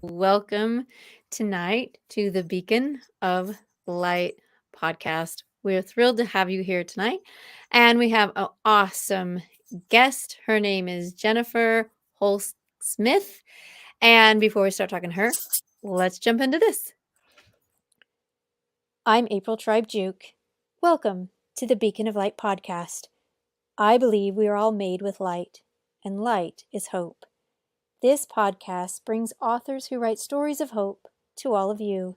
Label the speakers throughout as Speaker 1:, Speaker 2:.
Speaker 1: Welcome tonight to the Beacon of Light podcast. We're thrilled to have you here tonight. And we have an awesome guest. Her name is Jennifer Holst-Smith. And before we start talking to her, let's jump into this. I'm April Tribe Juke. Welcome to the Beacon of Light podcast. I believe we are all made with light, and light is hope. This podcast brings authors who write stories of hope to all of you.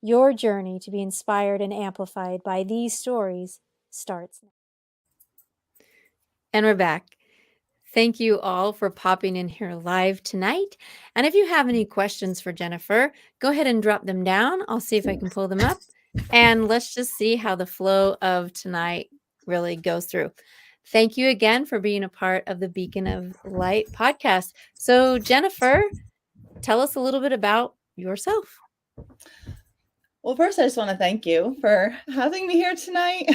Speaker 1: Your journey to be inspired and amplified by these stories starts now. And we're back. Thank you all for popping in here live tonight. And if you have any questions for Jennifer, go ahead and drop them down. I'll see if I can pull them up. And let's just see how the flow of tonight really goes through. Thank you again for being a part of the Beacon of Light podcast. So, Jennifer, tell us a little bit about yourself.
Speaker 2: Well, first, I just want to thank you for having me here tonight.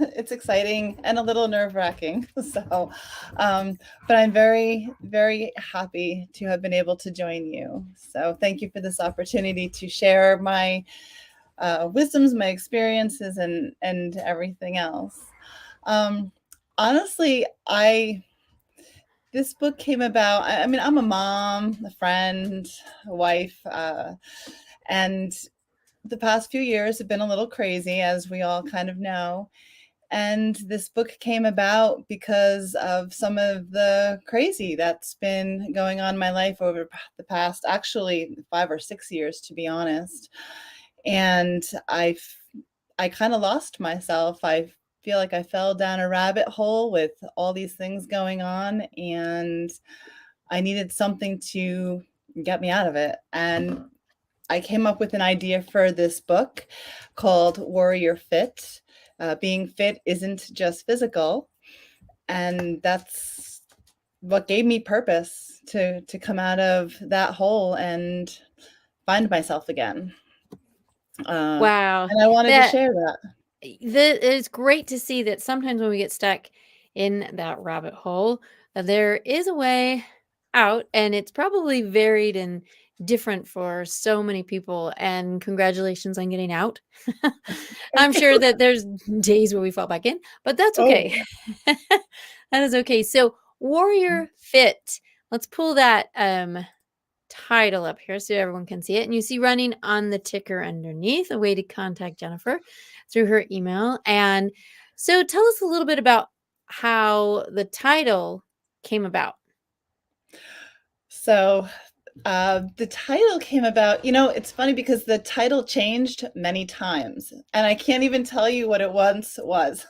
Speaker 2: It's exciting and a little nerve-wracking. But I'm very, very happy to have been able to join you. So thank you for this opportunity to share my wisdoms, my experiences, and everything else. Honestly, this book came about. I mean, I'm a mom, a friend, a wife, and the past few years have been a little crazy, as we all kind of know. And this book came about because of some of the crazy that's been going on in my life over the past, actually 5 or 6 years, to be honest. And I kind of lost myself. I feel like I fell down a rabbit hole with all these things going on, and I needed something to get me out of it. And I came up with an idea for this book called Warrior Fit. Being fit isn't just physical. And that's what gave me purpose to come out of that hole and find myself again.
Speaker 1: Wow.
Speaker 2: And I wanted to share that.
Speaker 1: It's great to see that sometimes when we get stuck in that rabbit hole, there is a way out, and it's probably varied and different for so many people. And congratulations on getting out. I'm sure that there's days where we fall back in, but that's okay.
Speaker 2: Oh.
Speaker 1: That is okay. So, Warrior Fit. Let's pull that title up here so everyone can see it. And you see running on the ticker underneath a way to contact Jennifer through her email. And so tell us a little bit about how the title came about.
Speaker 2: So the title came about, it's funny because the title changed many times, and I can't even tell you what it once was.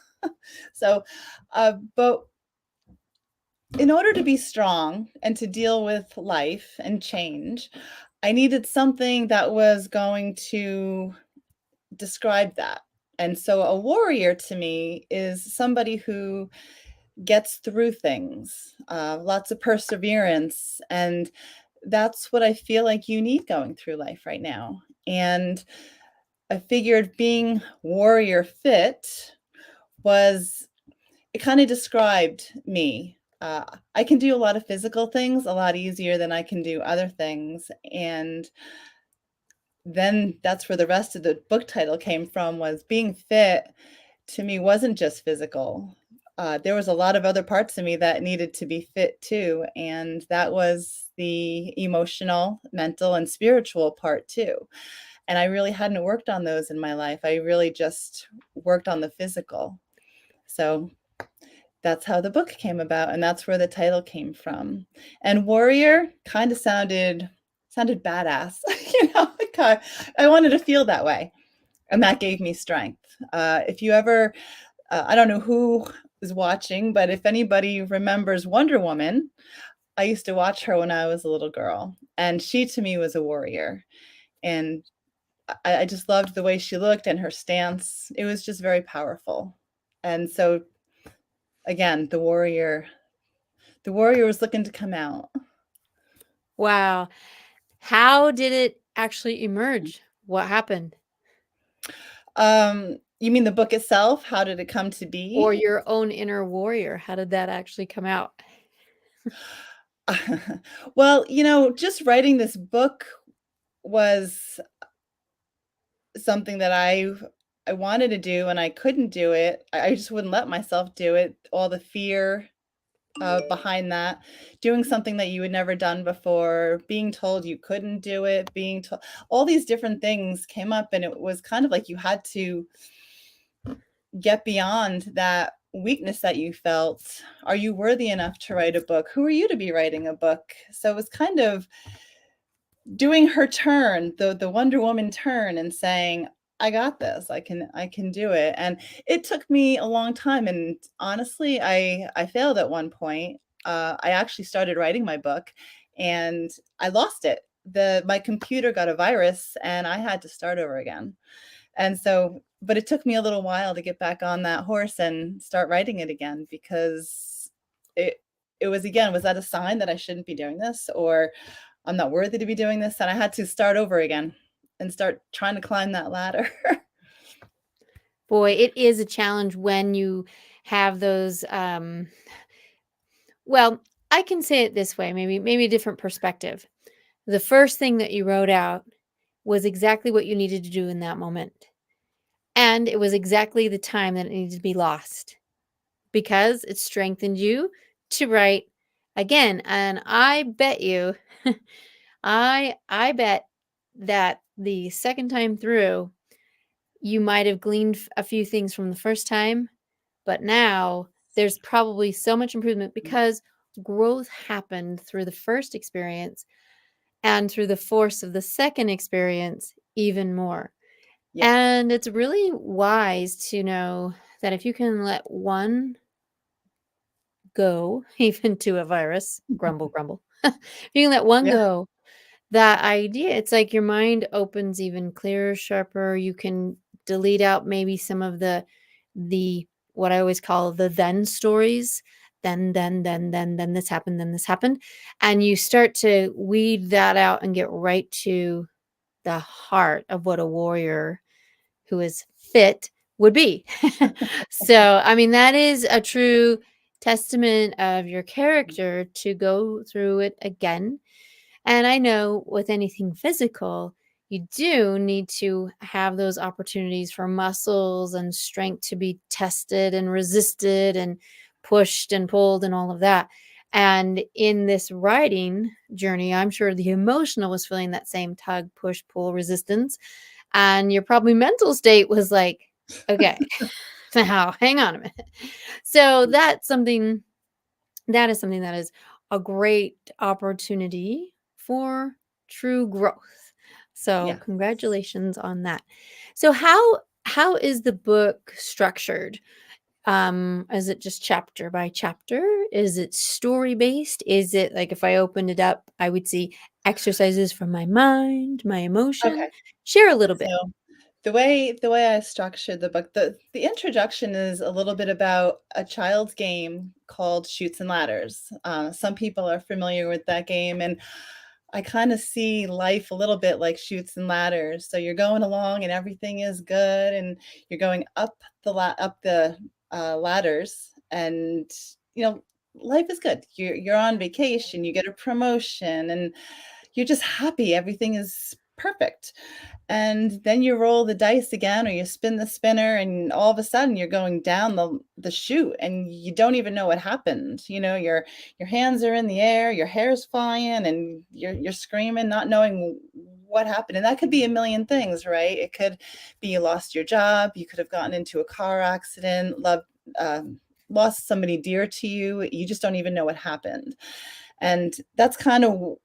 Speaker 2: But in order to be strong and to deal with life and change, I needed something that was going to describe that. And so a warrior to me is somebody who gets through things, lots of perseverance. And that's what I feel like you need going through life right now. And I figured being warrior fit it kind of described me. I can do a lot of physical things a lot easier than I can do other things. And then that's where the rest of the book title came from, was being fit to me wasn't just physical. There was a lot of other parts of me that needed to be fit too. And that was the emotional, mental, and spiritual part too. And I really hadn't worked on those in my life. I really just worked on the physical. So that's how the book came about, and that's where the title came from. And warrior kind of sounded badass. I wanted to feel that way, and that gave me strength. If you ever, I don't know who is watching, but if anybody remembers Wonder Woman, I used to watch her when I was a little girl, and she to me was a warrior. And I just loved the way she looked and her stance. It was just very powerful. And so again, the warrior was looking to come out.
Speaker 1: Wow. How did it actually emerge? What happened?
Speaker 2: You mean the book itself? How did it come to be?
Speaker 1: Or your own inner warrior? How did that actually come out?
Speaker 2: Well, just writing this book was something that I wanted to do and I couldn't do it. I just wouldn't let myself do it. All the fear behind that, doing something that you had never done before, being told you couldn't do it, being told all these different things came up, and it was kind of like you had to get beyond that weakness that you felt. Are you worthy enough to write a book? Who are you to be writing a book? So it was kind of doing her turn, the Wonder Woman turn, and saying, "I got this. I can do it." And it took me a long time, and honestly, I failed at one point. I actually started writing my book, and I lost it. The My computer got a virus, and I had to start over again. And so, but it took me a little while to get back on that horse and start writing it again, because it it was, again, was that a sign that I shouldn't be doing this, or I'm not worthy to be doing this? And I had to start over again and start trying to climb that ladder.
Speaker 1: Boy, it is a challenge when you have those, well, I can say it this way, maybe a different perspective. The first thing that you wrote out was exactly what you needed to do in that moment. And it was exactly the time that it needed to be lost because it strengthened you to write again. And I bet you, I bet that the second time through, you might have gleaned a few things from the first time, but now there's probably so much improvement because growth happened through the first experience and through the force of the second experience even more.
Speaker 2: Yes.
Speaker 1: And it's really wise to know that if you can let one go, even to a virus, grumble, grumble, if you can let one
Speaker 2: Yeah.
Speaker 1: go, that idea, it's like your mind opens even clearer, sharper. You can delete out maybe some of the what I always call the then stories. Then then this happened. And you start to weed that out and get right to the heart of what a warrior who is fit would be. So, I mean, that is a true testament of your character to go through it again. And I know with anything physical, you do need to have those opportunities for muscles and strength to be tested and resisted and pushed and pulled and all of that. And in this writing journey, I'm sure the emotional was feeling that same tug, push, pull, resistance. And your probably mental state was like, okay, now hang on a minute. So that is something that is a great opportunity for true growth. So
Speaker 2: Yes.
Speaker 1: congratulations on that. So how is the book structured? Is it just chapter by chapter? Is it story based? Is it like if I opened it up, I would see exercises from my mind, my emotion?
Speaker 2: Okay.
Speaker 1: Share a little bit.
Speaker 2: So the way I structured the book, the introduction is a little bit about a child's game called Chutes and Ladders. Some people are familiar with that game, and I kind of see life a little bit like Chutes and Ladders. So you're going along, and everything is good, and you're going up the ladders, and you know life is good. You're on vacation, you get a promotion, and you're just happy. Everything is perfect. And then you roll the dice again, or you spin the spinner, and all of a sudden you're going down the chute, and you don't even know what happened. Your hands are in the air, your hair's flying, and you're screaming, not knowing what happened. And that could be a million things, right? It could be you lost your job, you could have gotten into a car accident, lost somebody dear to you. You just don't even know what happened. And that's kind of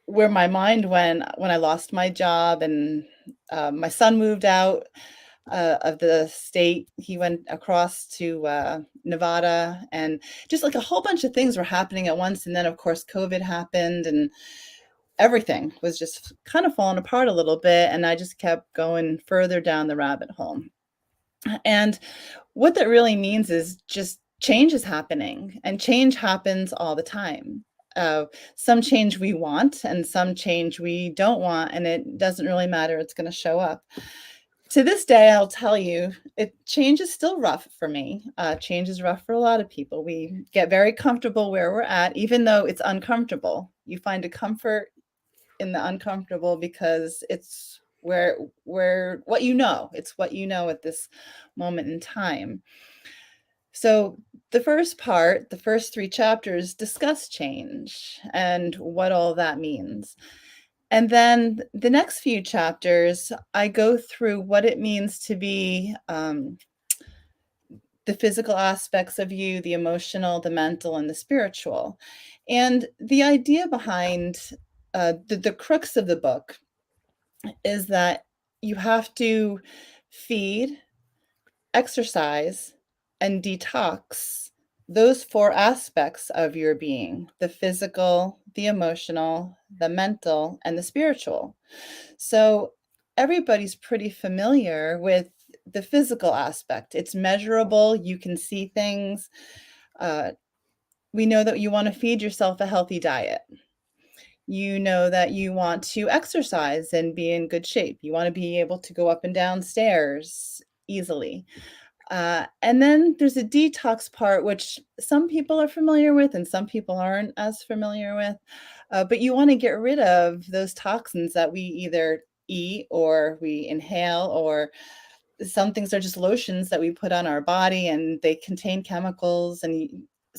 Speaker 2: where my mind went when I lost my job, and my son moved out of the state. He went across to Nevada, and just like a whole bunch of things were happening at once. And then, of course, COVID happened, and everything was just kind of falling apart a little bit. And I just kept going further down the rabbit hole. And what that really means is just change is happening, and change happens all the time. Uh, some change we want, and some change we don't want, and it doesn't really matter. It's going to show up. To this day, I'll tell you, change is still rough for me. Change is rough for a lot of people. We get very comfortable where we're at, even though it's uncomfortable. You find a comfort in the uncomfortable because it's where it's what you know at this moment in time. So the first part, the first 3 chapters discuss change and what all that means. And then the next few chapters, I go through what it means to be the physical aspects of you, the emotional, the mental, and the spiritual. And the idea behind the crux of the book is that you have to feed, exercise, and detox those 4 aspects of your being: the physical, the emotional, the mental, and the spiritual. So everybody's pretty familiar with the physical aspect. It's measurable, you can see things. Uh, we know that you want to feed yourself a healthy diet. You know that you want to exercise and be in good shape. You want to be able to go up and down stairs easily. And then there's a detox part, which some people are familiar with and some people aren't as familiar with. But you want to get rid of those toxins that we either eat or we inhale, or some things are just lotions that we put on our body and they contain chemicals, and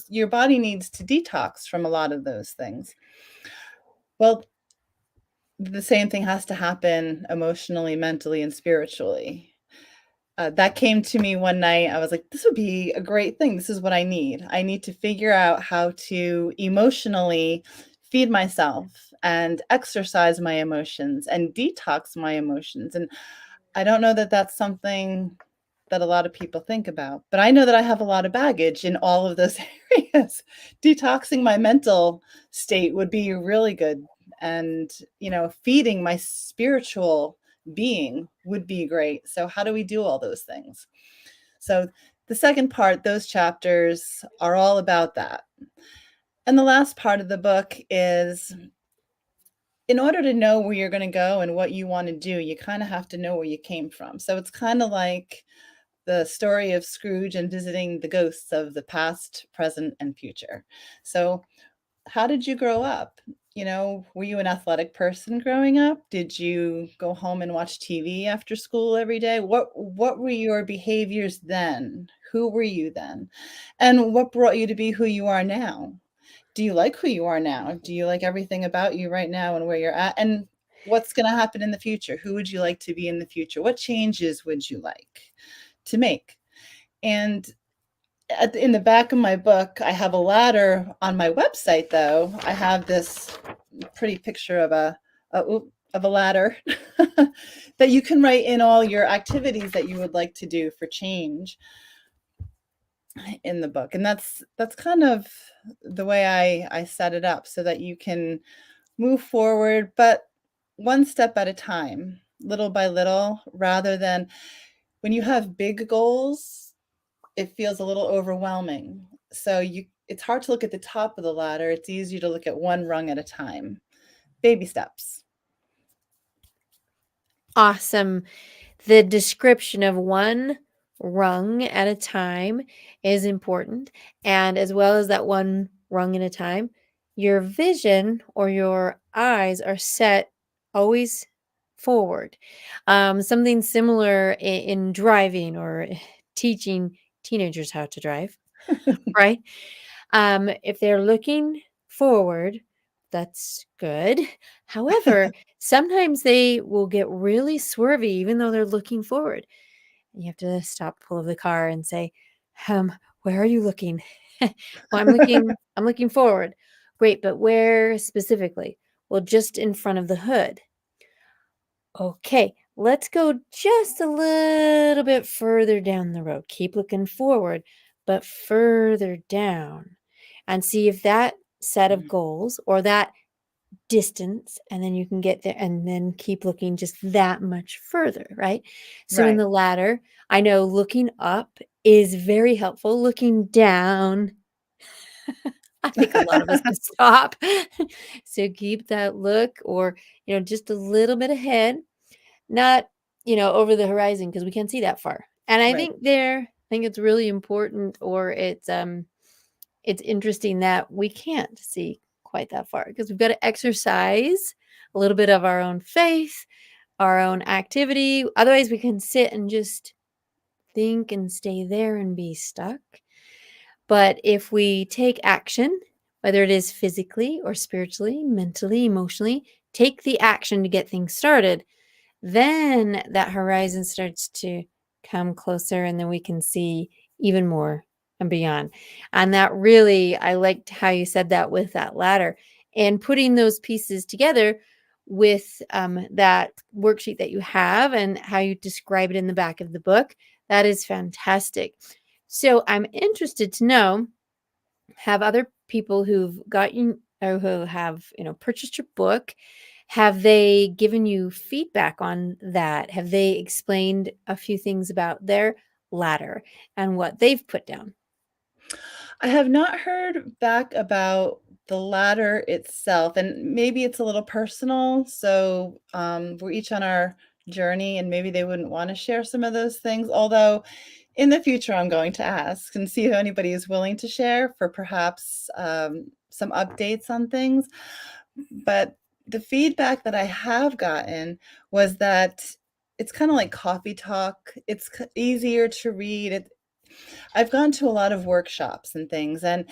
Speaker 2: your body needs to detox from a lot of those things. Well, the same thing has to happen emotionally, mentally, and spiritually. That came to me one night. I was like, this would be a great thing. This is what I need. I need to figure out how to emotionally feed myself and exercise my emotions and detox my emotions. And I don't know that that's something that a lot of people think about, but I know that I have a lot of baggage in all of those areas. Detoxing my mental state would be really good. And, feeding my spiritual being would be great. So how do we do all those things? So the second part, those chapters are all about that. And the last part of the book is, in order to know where you're going to go and what you want to do, you kind of have to know where you came from. So it's kind of like the story of Scrooge and visiting the ghosts of the past, present, and future. So how did you grow up? Were you an athletic person growing up? Did you go home and watch TV after school every day? What were your behaviors then? Who were you then? And what brought you to be who you are now? Do you like who you are now? Do you like everything about you right now and where you're at? And what's going to happen in the future? Who would you like to be in the future? What changes would you like to make? And in the back of my book, I have a ladder. On my website, though, I have this pretty picture of a ladder that you can write in all your activities that you would like to do for change in the book. And that's kind of the way I set it up, so that you can move forward, but one step at a time, little by little, rather than when you have big goals, it feels a little overwhelming. So it's hard to look at the top of the ladder. It's easier to look at one rung at a time. Baby steps.
Speaker 1: Awesome. The description of one rung at a time is important. And as well as that one rung at a time, your vision or your eyes are set always forward. Something similar in driving or teaching teenagers how to drive, right? If they're looking forward, that's good. However, sometimes they will get really swervy even though they're looking forward. And you have to stop, pull over the car and say, where are you looking? Well, I'm looking forward. Great, but where specifically? Well, just in front of the hood. Okay, let's go just a little bit further down the road. Keep looking forward, but further down, and see if that set of goals or that distance, and then you can get there, and then keep looking just that much further, right? So in
Speaker 2: Right.
Speaker 1: the ladder, I know looking up is very helpful. Looking down, I think a lot of us could stop. So keep that look, or just a little bit ahead, not over the horizon, because we can't see that far. And I
Speaker 2: Right.
Speaker 1: think it's really important, or it's interesting that we can't see quite that far, because we've got to exercise a little bit of our own faith, our own activity. Otherwise, we can sit and just think and stay there and be stuck. But if we take action, whether it is physically or spiritually, mentally, emotionally, take the action to get things started, then that horizon starts to come closer and then we can see even more and beyond. And that really, I liked how you said that with that ladder and putting those pieces together with that worksheet that you have and how you describe it in the back of the book. That is fantastic. So I'm interested to know, have other people who've gotten or who have, purchased your book, have they given you feedback on that? Have they explained a few things about their ladder and what they've put down?
Speaker 2: I have not heard back about the ladder itself, and maybe it's a little personal, so, we're each on our journey, and maybe they wouldn't wanna share some of those things, although in the future, I'm going to ask and see if anybody is willing to share for perhaps, some updates on things, but the feedback that I have gotten was that it's kinda like coffee talk, it's easier to read, I've gone to a lot of workshops and things, and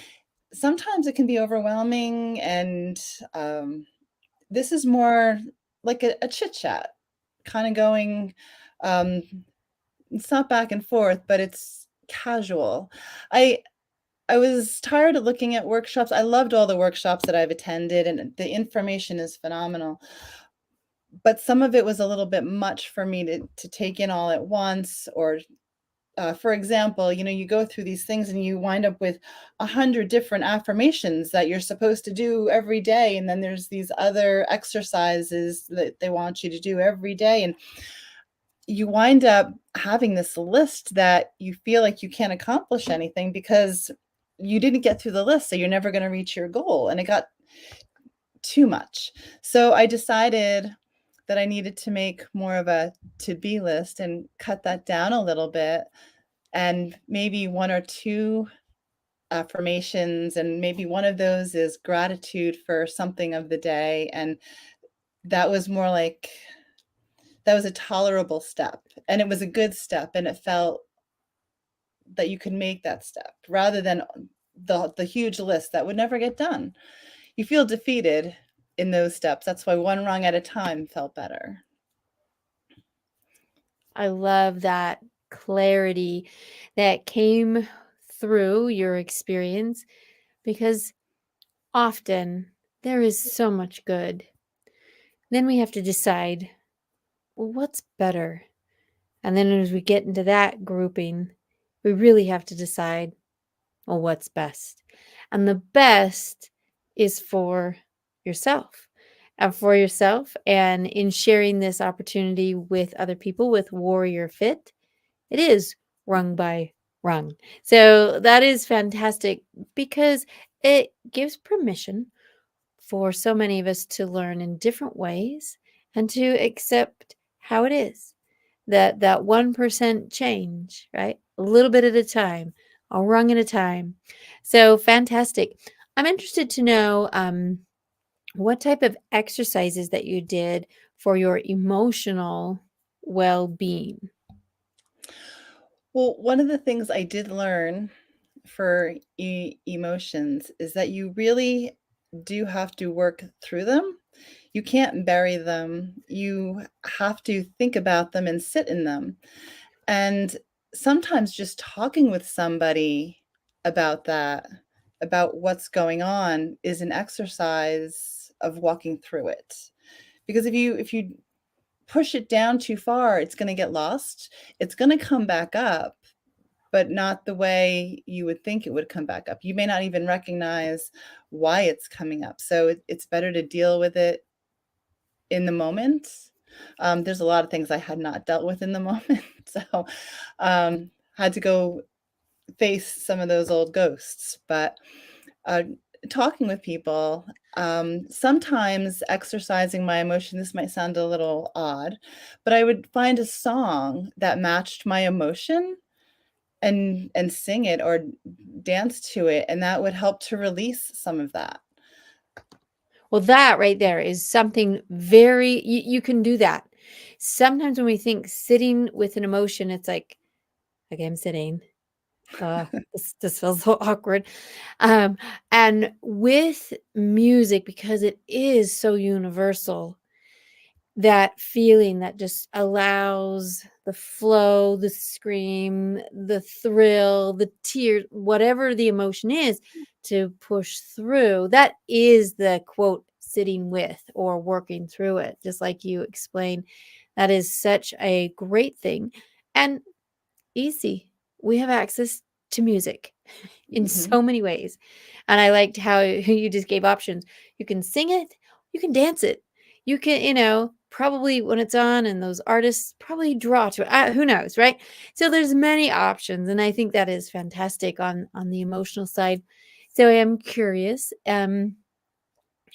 Speaker 2: sometimes it can be overwhelming, and, this is more like a chit chat, kinda going, um, it's not back and forth, but it's casual. I I was tired of looking at workshops. I loved all the workshops that I've attended, and the information is phenomenal, but some of it was a little bit much for me to take in all at once or for example, you go through these things and you wind up with 100 different affirmations that you're supposed to do every day. And then there's these other exercises that they want you to do every day. And you wind up having this list that you feel like you can't accomplish anything because you didn't get through the list. So you're never going to reach your goal. And it got too much. So I decided that I needed to make more of a to be list and cut that down a little bit and maybe 1 or 2 affirmations, and maybe one of those is gratitude for something of the day, and that was more like that was a tolerable step, and it was a good step, and it felt that you could make that step rather than the huge list that would never get done. You feel defeated in those steps. That's why one rung at a time felt better.
Speaker 1: I love that clarity that came through your experience because often there is so much good. Then we have to decide, well, what's better? And then as we get into that grouping, we really have to decide, well, what's best? And the best is for yourself. And for yourself, and in sharing this opportunity with other people with Warrior Fit, it is rung by rung. So that is fantastic because it gives permission for so many of us to learn in different ways and to accept how it is. That 1% change, right? A little bit at a time, a rung at a time. So fantastic. I'm interested to know what type of exercises that you did for your emotional well-being.
Speaker 2: Well, one of the things I did learn for emotions is that you really do have to work through them. You can't bury them. You have to think about them and sit in them. And sometimes just talking with somebody about that, about what's going on, is an exercise of walking through it. Because if you push it down too far, it's going to get lost. It's going to come back up, but not the way you would think it would come back up. You may not even recognize why it's coming up. So it's better to deal with it in the moment. There's a lot of things I had not dealt with in the moment. So had to go face some of those old ghosts. But uh, talking with people, sometimes exercising my emotion, this might sound a little odd, but I would find a song that matched my emotion and sing it or dance to it, and that would help to release some of that.
Speaker 1: Well, that right there is something very you can do that. Sometimes when we think sitting with an emotion, it's like, "Okay, I'm sitting. This feels so awkward." Um, and with music, because it is so universal, that feeling that just allows the flow, the scream, the thrill, the tears, whatever the emotion is, to push through. That is the quote, sitting with or working through it, just like you explained. That is such a great thing and easy. We have access to music in
Speaker 2: Mhm.
Speaker 1: so many ways. And I liked how you just gave options. You can sing it, you can dance it. You can, probably when it's on and those artists probably draw to it. Who knows, right? So there's many options and I think that is fantastic on the emotional side. So I am curious,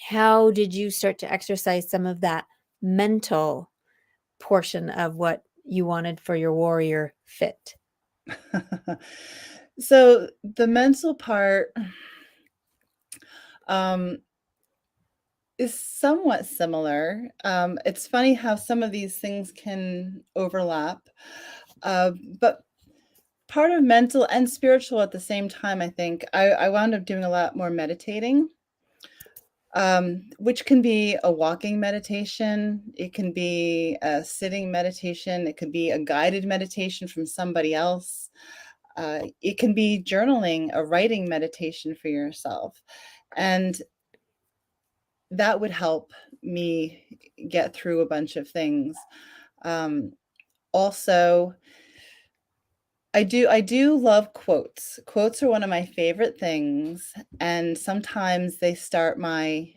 Speaker 1: how did you start to exercise some of that mental portion of what you wanted for your warrior fit?
Speaker 2: So, the mental part, um, is somewhat similar. It's funny how some of these things can overlap, uh, but part of mental and spiritual at the same time, I think. I wound up doing a lot more meditating, which can be a walking meditation, it can be a sitting meditation, it could be a guided meditation from somebody else. It can be journaling, a writing meditation for yourself. And that would help me get through a bunch of things. Um, Also, I do love quotes. Quotes are one of my favorite things, and sometimes they start my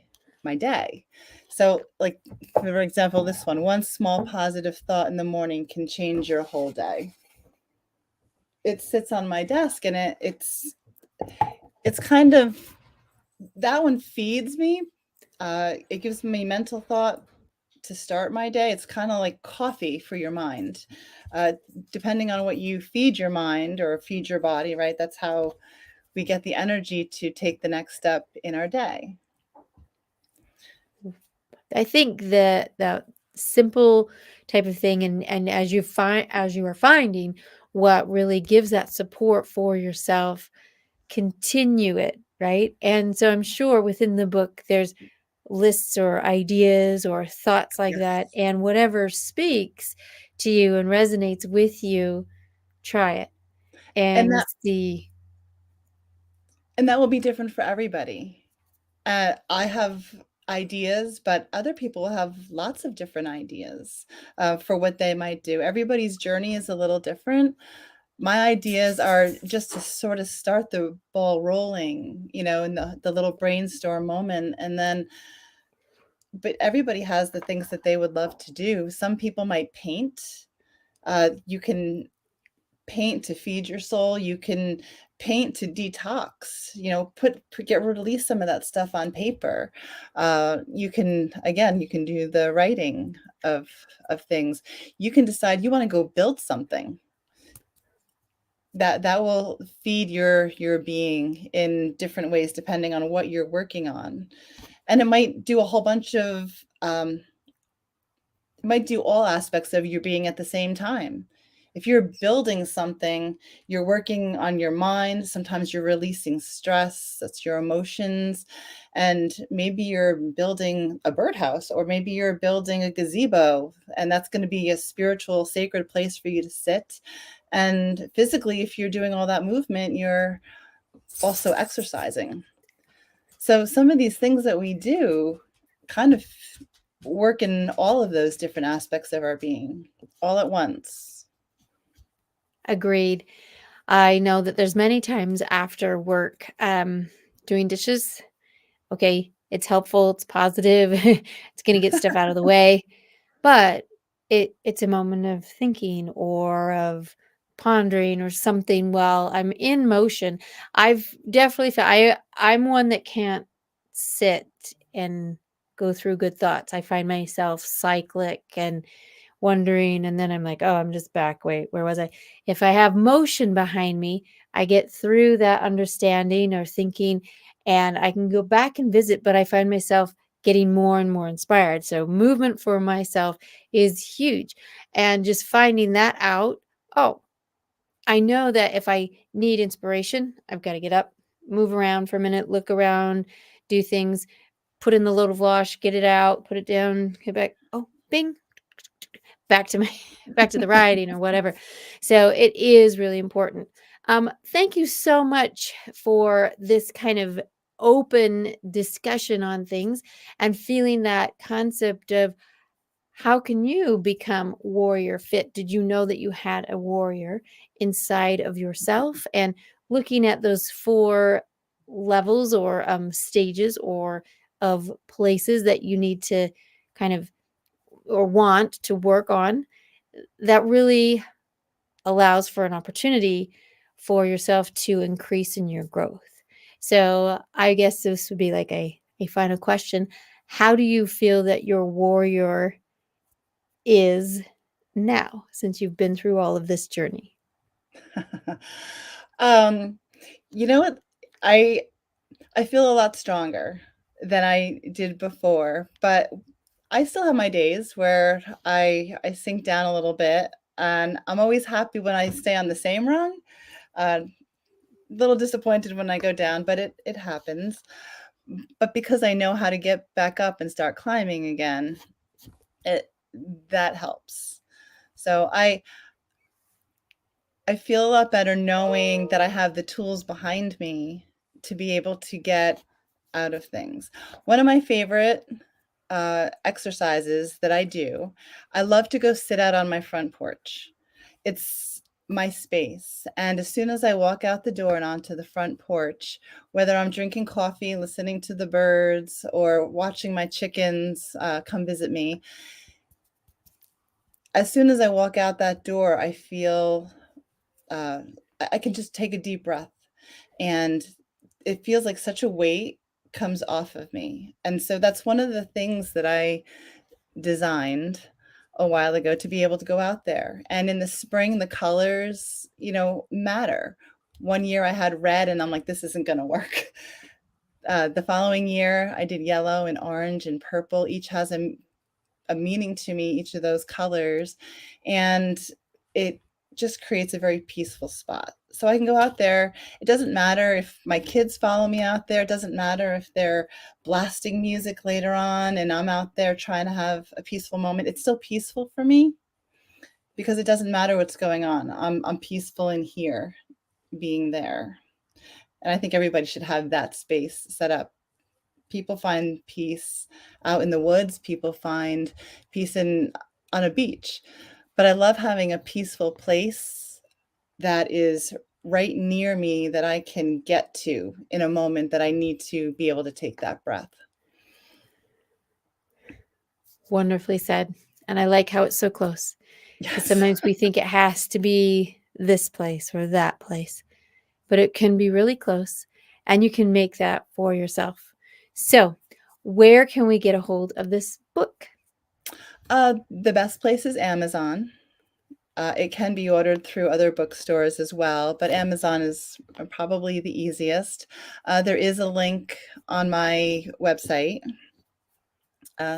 Speaker 2: day. So, like, for example, this one small positive thought in the morning can change your whole day. It sits on my desk and it's kind of that one feeds me. It gives me mental thought to start my day. It's kinda like coffee for your mind. Uh, Depending on what you feed your mind or feed your body, right? That's how we get the energy to take the next step in our day.
Speaker 1: I think the simple type of thing and as you are finding what really gives that support for yourself, continue it, right? And so I'm sure within the book there's lists or ideas or thoughts like that
Speaker 2: Yes.
Speaker 1: and whatever speaks to you and resonates with you, try it
Speaker 2: And
Speaker 1: and
Speaker 2: that
Speaker 1: see.
Speaker 2: and that will be different for everybody. I have ideas, but other people have lots of different ideas, for what they might do. Everybody's journey is a little different. My ideas are just to sort of start the ball rolling, in the little brainstorm moment, and then but everybody has the things that they would love to do. Some people might paint. You can paint to feed your soul. You can paint to detox. Get release some of that stuff on paper. You can do the writing of things. You can decide you want to go build something that will feed your being in different ways depending on what you're working on, and it might do all aspects of your being at the same time. If you're building something, you're working on your mind, sometimes you're releasing stress, that's your emotions, and maybe you're building a birdhouse, or maybe you're building a gazebo, and that's gonna be a spiritual, sacred place for you to sit. And physically, if you're doing all that movement, you're also exercising. So some of these things that we do kind of work in all of those different aspects of our being all at once.
Speaker 1: Agreed. I know that there's many times after work, doing dishes. Okay, it's helpful, it's positive, it's gonna get stuff out of the way, but it's a moment of thinking or of pondering or something while I'm in motion. I've definitely I'm one that can't sit and go through good thoughts. I find myself cyclic and wondering, and then I'm like, "Oh, I'm just back. Wait, where was I?" If I have motion behind me, I get through that understanding or thinking, and I can go back and visit, but I find myself getting more and more inspired. So movement for myself is huge. And just finding that out, oh, I know that if I need inspiration, I've got to get up, move around for a minute, look around, do things, put in the load of wash, get it out, put it down, get back. Oh, bing, back to my back to the writing or whatever. So it is really important. Thank you so much for this kind of open discussion on things and feeling that concept of how can you become warrior fit? Did you know that you had a warrior inside of yourself? And looking at those 4 levels or stages or of places that you need to kind of or want to work on, that really allows for an opportunity for yourself to increase in your growth. So I guess this would be like a final question. How do you feel that your warrior is now since you've been through all of this journey?
Speaker 2: Um, you know what? I I feel a lot stronger than I did before, but I still have my days where I sink down a little bit, and I'm always happy when I stay on the same rung. A little disappointed when I go down, but it happens. But because I know how to get back up and start climbing again, it that helps. So I feel a lot better knowing that I have the tools behind me to be able to get out of things. One of my favorite exercises that I do, I love to go sit out on my front porch. It's my space. And as soon as I walk out the door and onto the front porch, whether I'm drinking coffee, listening to the birds, or watching my chickens come visit me, as soon as I walk out that door, I feel uh, I can just take a deep breath, and it feels like such a weight comes off of me. And so that's one of the things that I designed a while ago to be able to go out there. And in the spring, the colors, matter. One year I had red and I'm like, this isn't going to work. The following year, I did yellow and orange and purple. Each has a meaning to me, each of those colors. And it just creates a very peaceful spot. So I can go out there. It doesn't matter if my kids follow me out there. It doesn't matter if they're blasting music later on and I'm out there trying to have a peaceful moment. It's still peaceful for me because it doesn't matter what's going on. I'm peaceful in here, being there. And I think everybody should have that space set up. People find peace out in the woods. People find peace on a beach. But I love having a peaceful place that is right near me that I can get to in a moment that I need to be able to take that breath.
Speaker 1: Wonderfully said. And I like how it's so close because
Speaker 2: Yes.
Speaker 1: sometimes we think it has to be this place or that place, but it can be really close and you can make that for yourself. So, where can we get a hold of this book?
Speaker 2: The best place is Amazon. It can be ordered through other bookstores as well, but Amazon is probably the easiest. There is a link on my website,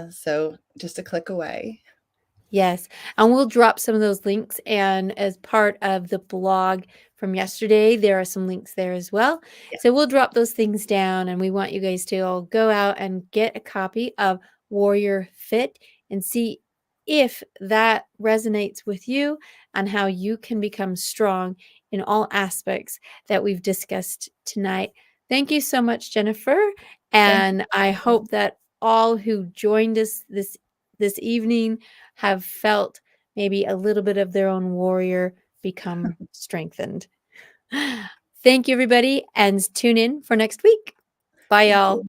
Speaker 2: so just a click away.
Speaker 1: Yes, and we'll drop some of those links, and as part of the blog from yesterday, there are some links there as well.
Speaker 2: Yeah.
Speaker 1: So we'll drop those things down, and we want you guys to all go out and get a copy of Warrior Fit and see if that resonates with you and how you can become strong in all aspects that we've discussed tonight. Thank you so much, Jennifer,
Speaker 2: Thank
Speaker 1: and I
Speaker 2: you.
Speaker 1: hope that all who joined us this evening have felt maybe a little bit of their own warrior become strengthened. Thank you, everybody, and tune in for next week. Bye,
Speaker 2: Thank
Speaker 1: y'all.
Speaker 2: you.